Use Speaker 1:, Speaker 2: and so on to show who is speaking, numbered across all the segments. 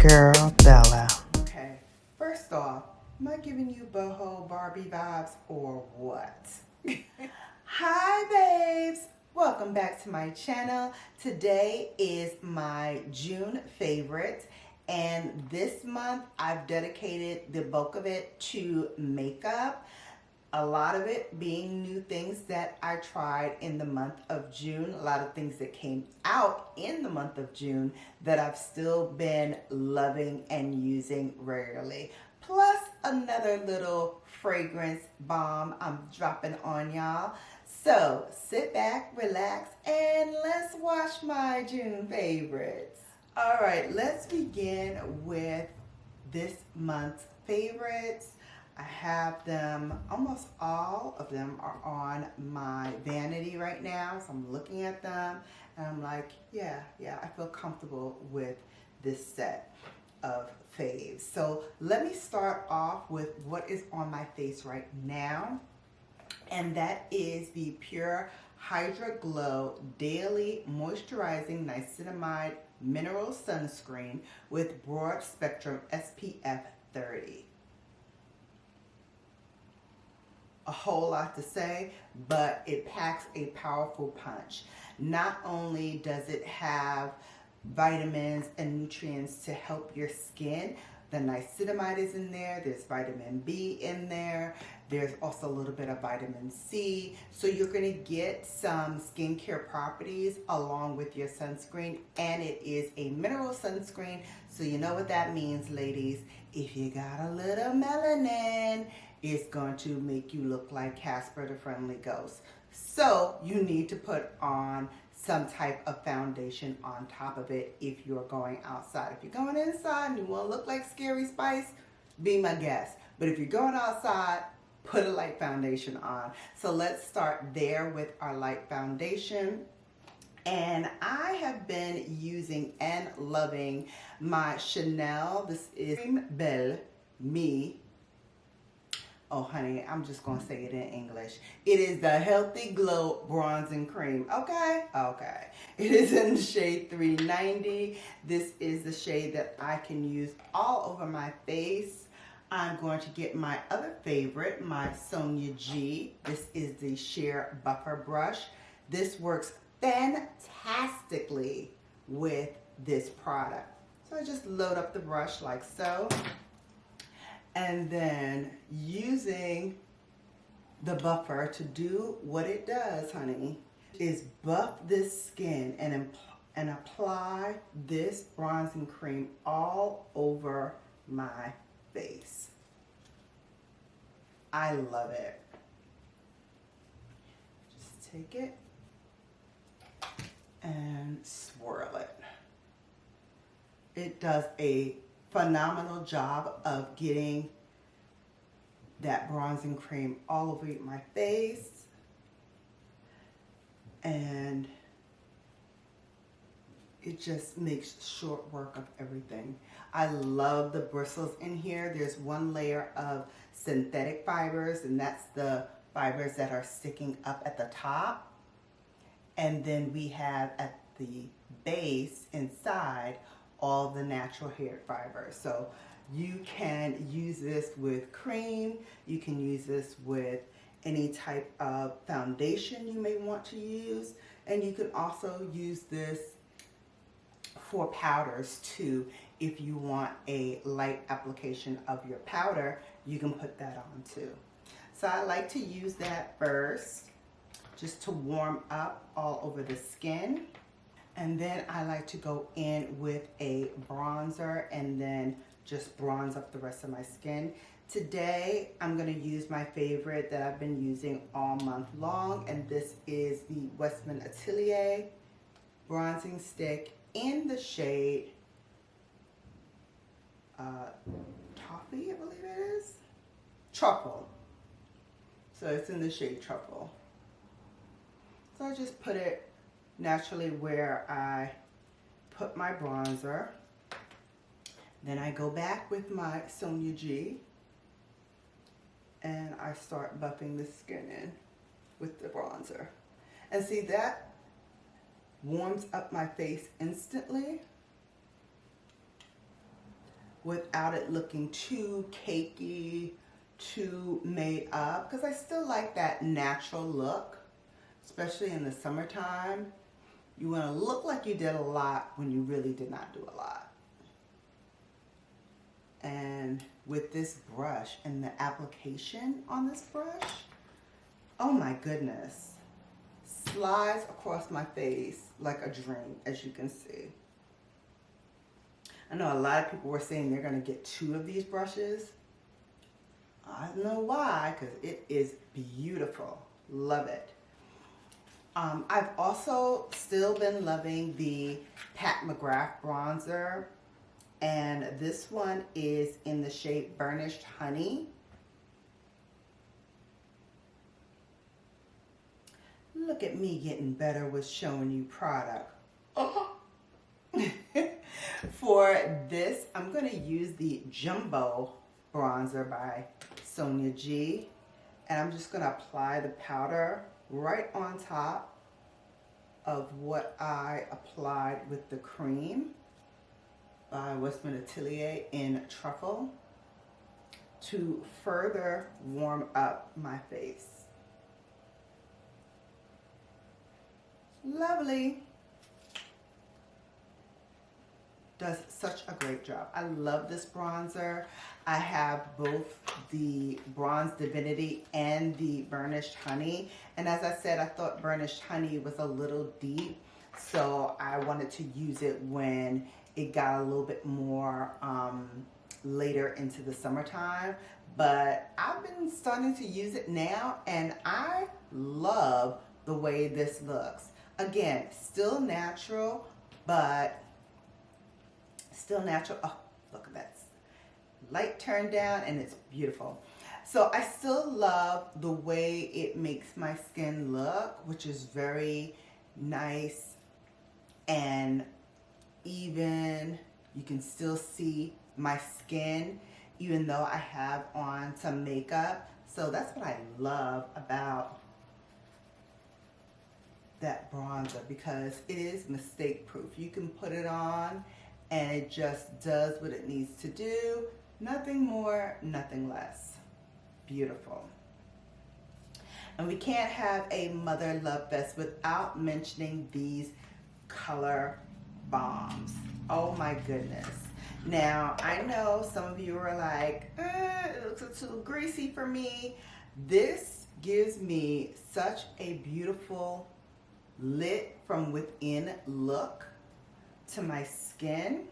Speaker 1: Girl Bella.
Speaker 2: Okay, first off, am I giving you boho Barbie vibes or what? Hi babes! Welcome back to my channel. Today is my June favorite, and this month I've dedicated the bulk of it to makeup. A lot of it being new things that I tried in the month of June. A lot of things that came out in the month of June that I've still been loving and using regularly. Plus another little fragrance bomb I'm dropping on y'all. So sit back, relax, and let's watch my June favorites. All right, let's begin with this month's favorites. I have them, almost all of them are on my vanity right now. So I'm looking at them and I'm like, yeah, I feel comfortable with this set of faves. So let me start off with what is on my face right now. And that is the Pure Hydra Glow Daily Moisturizing Niacinamide Mineral Sunscreen with Broad Spectrum SPF 30. A whole lot to say, but it packs a powerful punch. Not only does it have vitamins and nutrients to help your skin, the niacinamide is in there, there's vitamin B in there, there's also a little bit of vitamin C, so you're going to get some skincare properties along with your sunscreen, and it is a mineral sunscreen, so you know what that means, ladies. If you got a little melanin, it's going to make you look like Casper the Friendly Ghost. So you need to put on some type of foundation on top of it if you're going outside. If you're going inside and you want to look like Scary Spice, be my guest. But if you're going outside, put a light foundation on. So let's start there with our light foundation. And I have been using and loving my Chanel. This is Cream Belle Me. Oh, honey, I'm just going to say it in English. It is the Healthy Glow Bronzing Cream. Okay? Okay. It is in the shade 390. This is the shade that I can use all over my face. I'm going to get my other favorite, my Sonia G. This is the Sheer Buffer Brush. This works fantastically with this product. So I just load up the brush like so. And then using the buffer to do what it does, honey, is buff this skin and apply this bronzing cream all over my face. I love it. Just take it and swirl it. It does a phenomenal job of getting that bronzing cream all over my face, and it just makes short work of everything. I love the bristles in here. There's one layer of synthetic fibers, and that's the fibers that are sticking up at the top, and then we have at the base inside all the natural hair fibers. So you can use this with cream, you can use this with any type of foundation you may want to use, and you can also use this for powders too. If you want a light application of your powder, you can put that on too. So I like to use that first just to warm up all over the skin. And then I like to go in with a bronzer and then just bronze up the rest of my skin. Today, I'm going to use my favorite that I've been using all month long, and this is the Westman Atelier Bronzing Stick in the shade Toffee, I believe it is. Truffle. So it's in the shade Truffle. So I just put it naturally where I put my bronzer. Then I go back with my Sonia G and I start buffing the skin in with the bronzer. And see, that warms up my face instantly. without it looking too cakey, too made up, because I still like that natural look, especially in the summertime. You want to look like you did a lot when you really did not do a lot. And with this brush and the application on this brush, oh my goodness, slides across my face like a dream, as you can see. I know a lot of people were saying they're going to get 2 of these brushes. I don't know why, because it is beautiful. Love it. I've also still been loving the Pat McGrath bronzer, and this one is in the shade Burnished Honey. Look at me getting better with showing you product. Oh. For this, I'm going to use the Jumbo bronzer by Sonia G, and I'm just going to apply the powder right on top of what I applied with the cream by Westman Atelier in Truffle to further warm up my face. Lovely. Does such a great job. I love this bronzer. I have both the Bronze Divinity and the Burnished Honey. And as I said, I thought Burnished Honey was a little deep, so I wanted to use it when it got a little bit more later into the summertime. But I've been starting to use it now, and I love the way this looks. Again, still natural, but still natural. Oh, look at that. Light turned down and it's beautiful. So I still love the way it makes my skin look, which is very nice and even. You can still see my skin even though I have on some makeup. So that's what I love about that bronzer, because it is mistake proof. You can put it on and it just does what it needs to do. Nothing more, nothing less. Beautiful. And we can't have a Mother Love Fest without mentioning these color bombs. Oh my goodness. Now, I know some of you are like, it looks too greasy for me. This gives me such a beautiful lit from within look to my skin.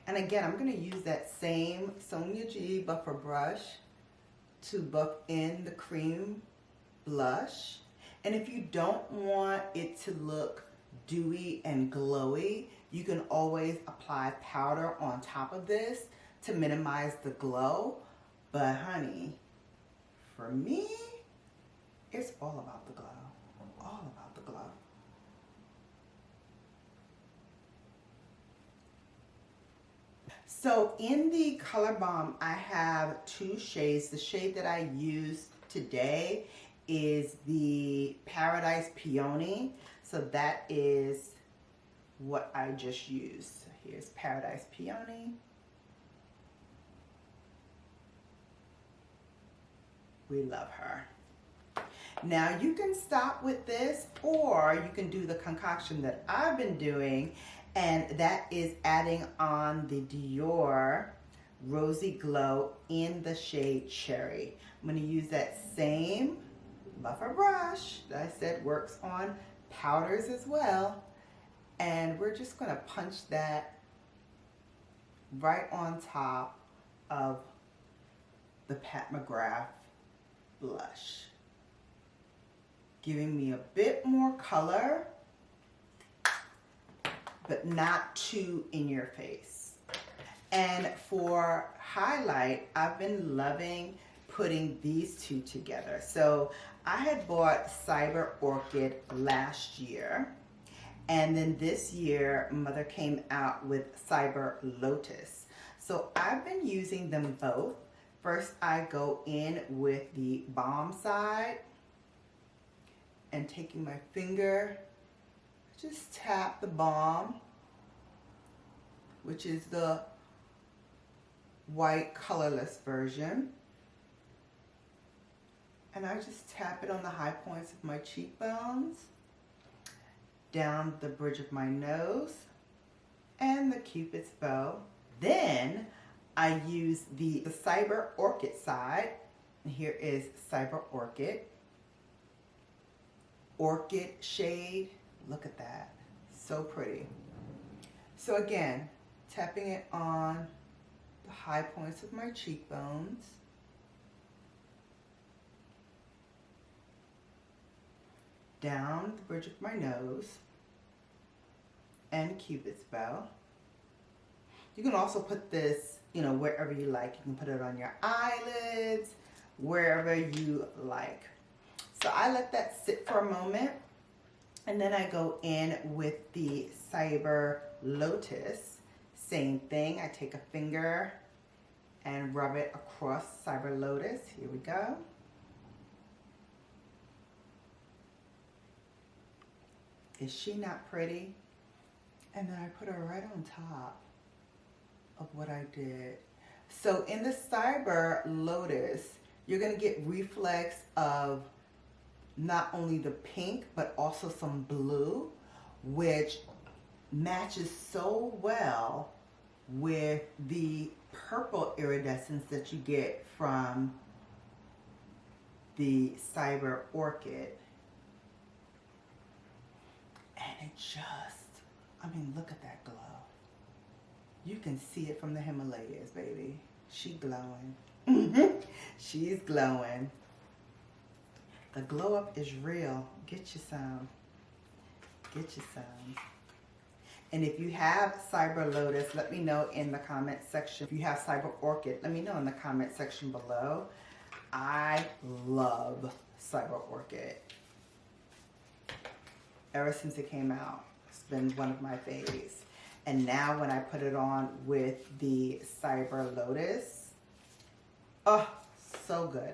Speaker 2: And again, I'm going to use that same Sonia G buffer brush to buff in the cream blush. And if you don't want it to look dewy and glowy, you can always apply powder on top of this to minimize the glow. But honey, for me, it's all about the glow. All about the glow. So in the color bomb, I have 2 shades. The shade that I used today is the Paradise Peony. So that is what I just used. Here's Paradise Peony. We love her. Now you can stop with this, or you can do the concoction that I've been doing, and that is adding on the Dior Rosy Glow in the shade Cherry. I'm going to use that same buffer brush that I said works on powders as well, and we're just going to punch that right on top of the Pat McGrath blush, giving me a bit more color, but not too in your face. And for highlight, I've been loving putting these 2 together. So I had bought Cyber Orchid last year, and then this year Mother came out with Cyber Lotus. So I've been using them both. First I go in with the balm side and taking my finger, just tap the balm, which is the white colorless version. And I just tap it on the high points of my cheekbones, down the bridge of my nose, and the Cupid's bow. Then I use the Cyber Orchid side. And here is Cyber Orchid. Orchid shade. Look at that. So pretty. So again, tapping it on the high points of my cheekbones. Down the bridge of my nose and Cupid's bow. You can also put this, you know, wherever you like. You can put it on your eyelids, wherever you like. So I let that sit for a moment, and then I go in with the Cyber Lotus. Same thing, I take a finger and rub it across Cyber Lotus. Here we go. Is she not pretty? And then I put her right on top of what I did. So in the Cyber Lotus, you're gonna get reflex of not only the pink, but also some blue, which matches so well with the purple iridescence that you get from the Cyber Orchid. And it just, I mean, look at that glow. You can see it from the Himalayas, baby. She glowing. She's glowing. The glow up is real. Get you some. Get you some. And if you have Cyber Lotus, let me know in the comment section. If you have Cyber Orchid, let me know in the comment section below. I love Cyber Orchid. Ever since it came out, it's been one of my faves. And now when I put it on with the Cyber Lotus, oh, so good.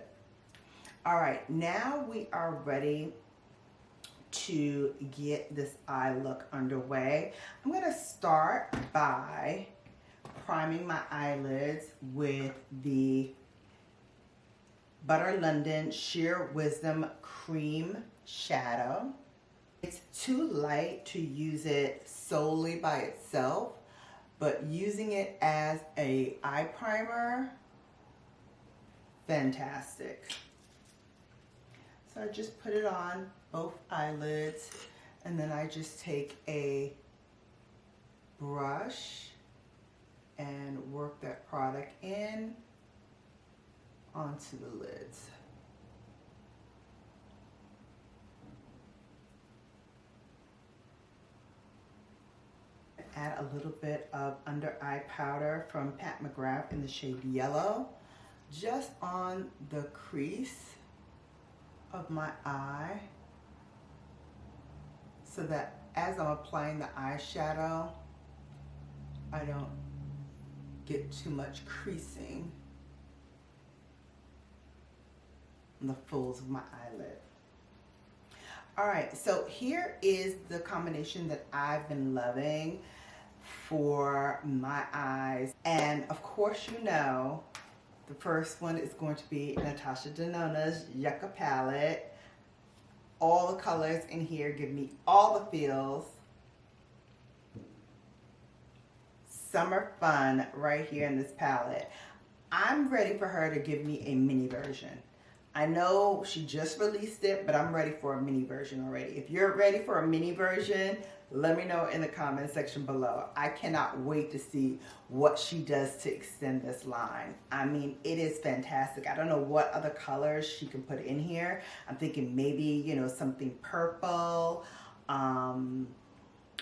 Speaker 2: All right, now we are ready to get this eye look underway. I'm gonna start by priming my eyelids with the Butter London Sheer Wisdom Cream Shadow. It's too light to use it solely by itself, but using it as an eye primer, fantastic. So I just put it on both eyelids, and then I just take a brush and work that product in onto the lids. Add a little bit of under eye powder from Pat McGrath in the shade Yellow, just on the crease of my eye, so that as I'm applying the eyeshadow, I don't get too much creasing on the folds of my eyelid. All right, so here is the combination that I've been loving for my eyes. And of course, you know, the first one is going to be Natasha Denona's Yucca palette. All the colors in here give me all the feels. Summer fun right here in this palette. I'm ready for her to give me a mini version. I know she just released it, but I'm ready for a mini version already. If you're ready for a mini version, let me know in the comment section below. I cannot wait to see what she does to extend this line. I mean, it is fantastic. I don't know what other colors she can put in here. I'm thinking maybe, you know, something purple,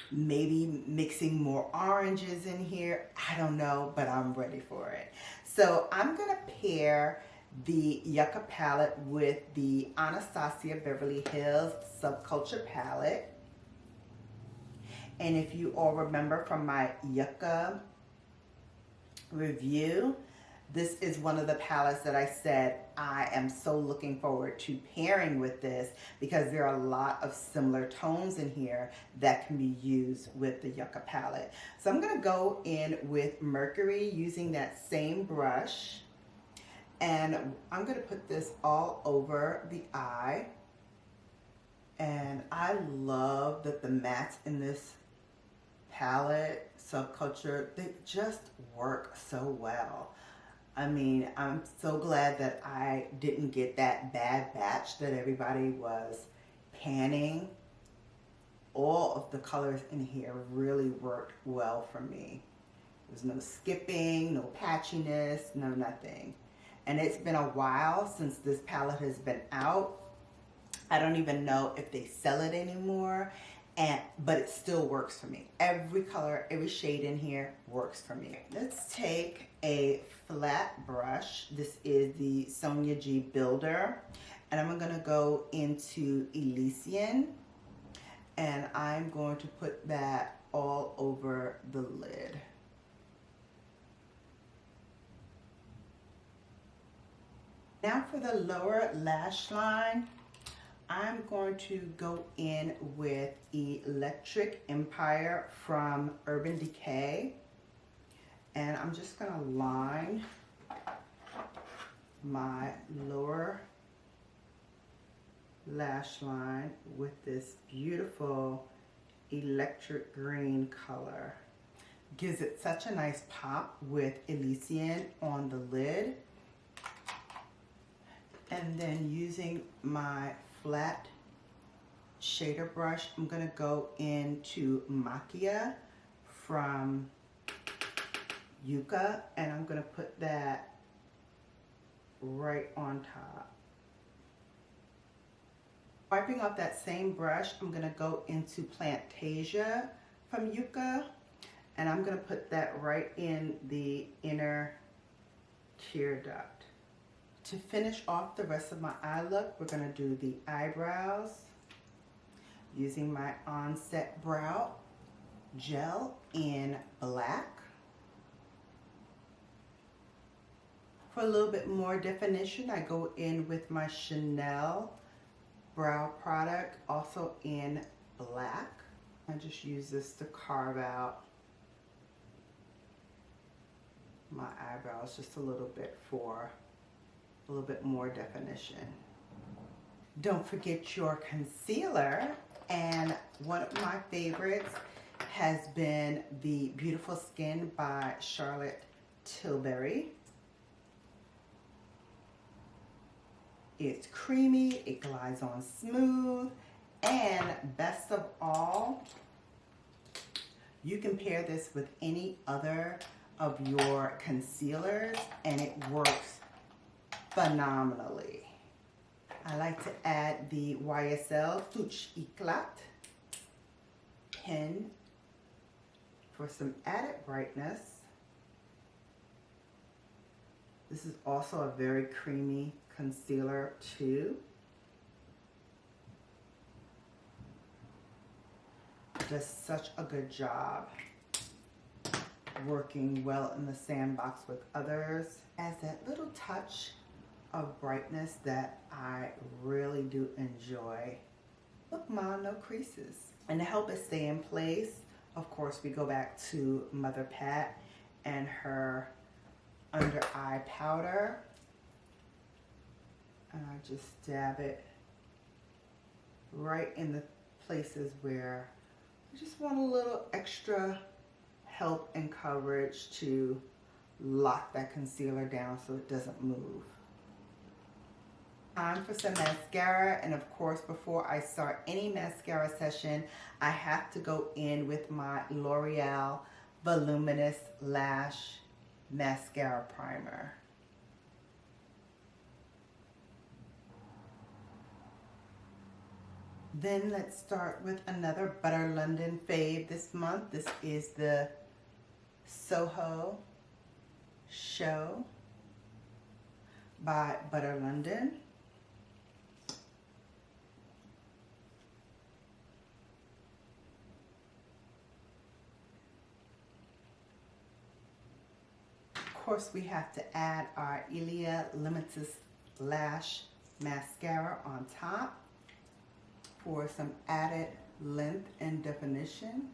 Speaker 2: maybe mixing more oranges in here. I don't know, but I'm ready for it. So I'm gonna pair the Yucca palette with the Anastasia Beverly Hills Subculture palette. And if you all remember from my Yucca review, This is one of the palettes that I said I am so looking forward to pairing with this because there are a lot of similar tones in here that can be used with the Yucca palette. So I'm going to go in with Mercury using that same brush, and I'm going to put this all over the eye. And I love that the mattes in this palette, Subculture, they just work so well. I mean, I'm so glad that I didn't get that bad batch that everybody was panning. All of the colors in here really worked well for me. There's no skipping, no patchiness, no nothing. And it's been a while since this palette has been out. I don't even know if they sell it anymore, but it still works for me. Every color, every shade in here works for me. Let's take a flat brush. This is the Sonia G Builder, and I'm gonna go into Elysian, and I'm going to put that all over the lid. Now for the lower lash line, I'm going to go in with Electric Empire from Urban Decay, and I'm just going to line my lower lash line with this beautiful electric green color. Gives it such a nice pop with Elysian on the lid. And then using my flat shader brush, I'm going to go into Macchia from Yucca, and I'm going to put that right on top. Wiping off that same brush, I'm going to go into Plantasia from Yucca, and I'm going to put that right in the inner tear duct. To finish off the rest of my eye look, we're going to do the eyebrows using my Onset Brow Gel in black. For a little bit more definition, I go in with my Chanel brow product, also in black. I just use this to carve out my eyebrows just a little bit for a little bit more definition. Don't forget your concealer, and one of my favorites has been the Beautiful Skin by Charlotte Tilbury. It's creamy, it glides on smooth, and best of all, you can pair this with any other of your concealers and it works phenomenally. I like to add the YSL Touche Eclat pen for some added brightness. This is also a very creamy concealer too. Does such a good job working well in the sandbox with others. Adds that little touch of brightness that I really do enjoy. Look, Mom, no creases. And to help it stay in place, of course, we go back to Mother Pat and her under eye powder. And I just dab it right in the places where I just want a little extra help and coverage to lock that concealer down so it doesn't move. Time for some mascara, and of course before I start any mascara session I have to go in with my L'Oreal Voluminous Lash Mascara Primer. Then let's start with another Butter London fave this month. This is the Soho Show by Butter London. course, we have to add our Ilia Limitless Lash Mascara on top for some added length and definition.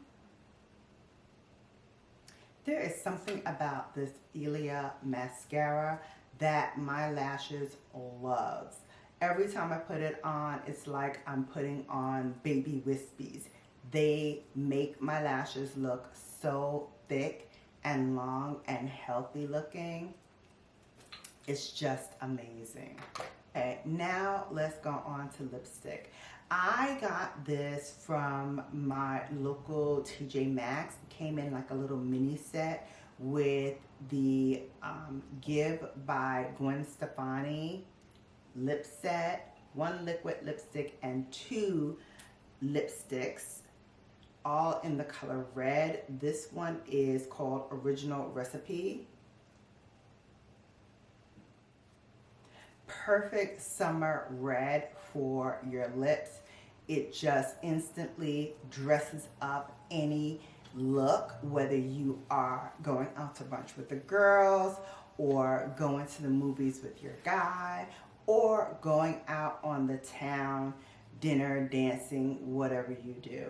Speaker 2: There is something about this Ilia mascara that my lashes loves. Every time I put it on, it's like I'm putting on baby wispies. They make my lashes look so thick and long and healthy looking. It's just amazing. Okay, now let's go on to lipstick. I got this from my local TJ Maxx. It came in like a little mini set with the Give by Gwen Stefani lip set, 1 liquid lipstick and 2 lipsticks, all in the color red. This one is called Original Recipe. Perfect summer red for your lips. It just instantly dresses up any look, whether you are going out to brunch with the girls or going to the movies with your guy or going out on the town, dinner, dancing, whatever you do.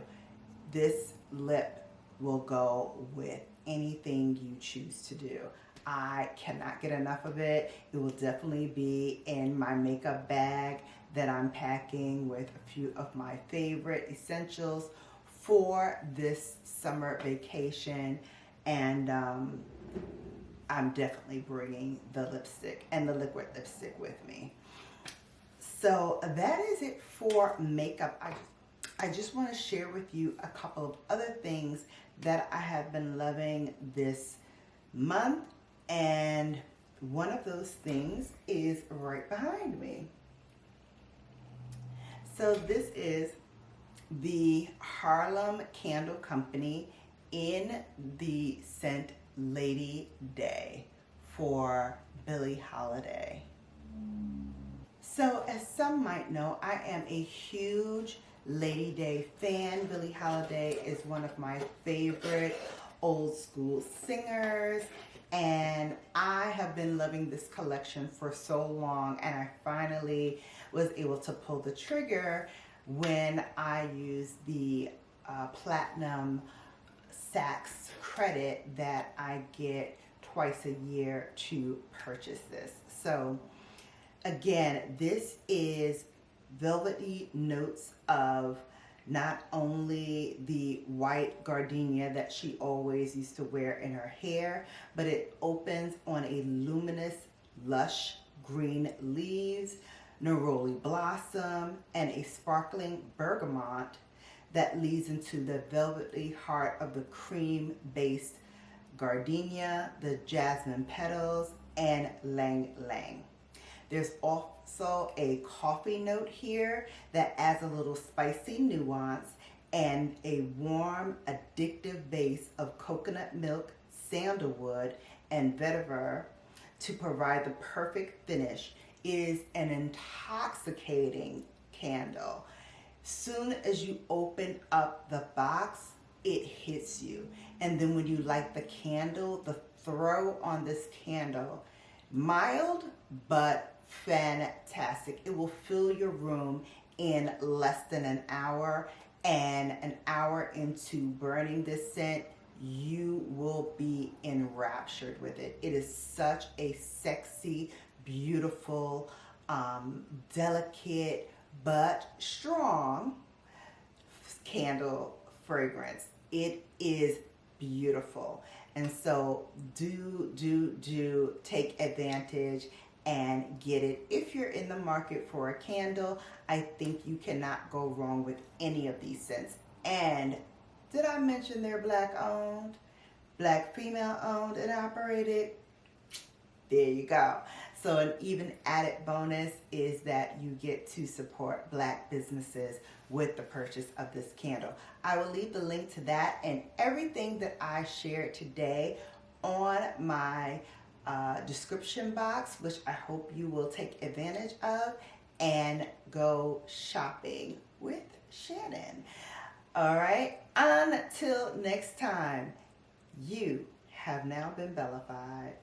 Speaker 2: This lip will go with anything you choose to do. I cannot get enough of it. It will definitely be in my makeup bag that I'm packing with a few of my favorite essentials for this summer vacation. And I'm definitely bringing the lipstick and the liquid lipstick with me. So that is it for makeup. I just want to share with you a couple of other things that I have been loving this month. And one of those things is right behind me. So this is the Harlem Candle Company in the scent Lady Day for Billie Holiday. So as some might know, I am a huge Lady Day fan. Billie Holiday is one of my favorite old school singers, and I have been loving this collection for so long, and I finally was able to pull the trigger when I used the Platinum Saks credit that I get twice a year to purchase this. So again, this is velvety notes of not only the white gardenia that she always used to wear in her hair, but it opens on a luminous, lush green leaves, neroli blossom, and a sparkling bergamot that leads into the velvety heart of the cream-based gardenia, the jasmine petals, and lang lang. There's also a coffee note here that adds a little spicy nuance and a warm, addictive base of coconut milk, sandalwood, and vetiver to provide the perfect finish. It is an intoxicating candle. Soon as you open up the box, it hits you. And then when you light the candle, the throw on this candle, mild but fantastic. It will fill your room in less than an hour, and an hour into burning this scent, you will be enraptured with it. It is such a sexy, beautiful, delicate but strong candle fragrance. It is beautiful. And so do take advantage and get it. If you're in the market for a candle, I think you cannot go wrong with any of these scents. And did I mention they're Black owned, Black female owned and operated? There you go. So an even added bonus is that you get to support Black businesses with the purchase of this candle. I will leave the link to that and everything that I shared today on my description box, which I hope you will take advantage of and go shopping with Shannon. All right, until next time, you have now been Bellafied.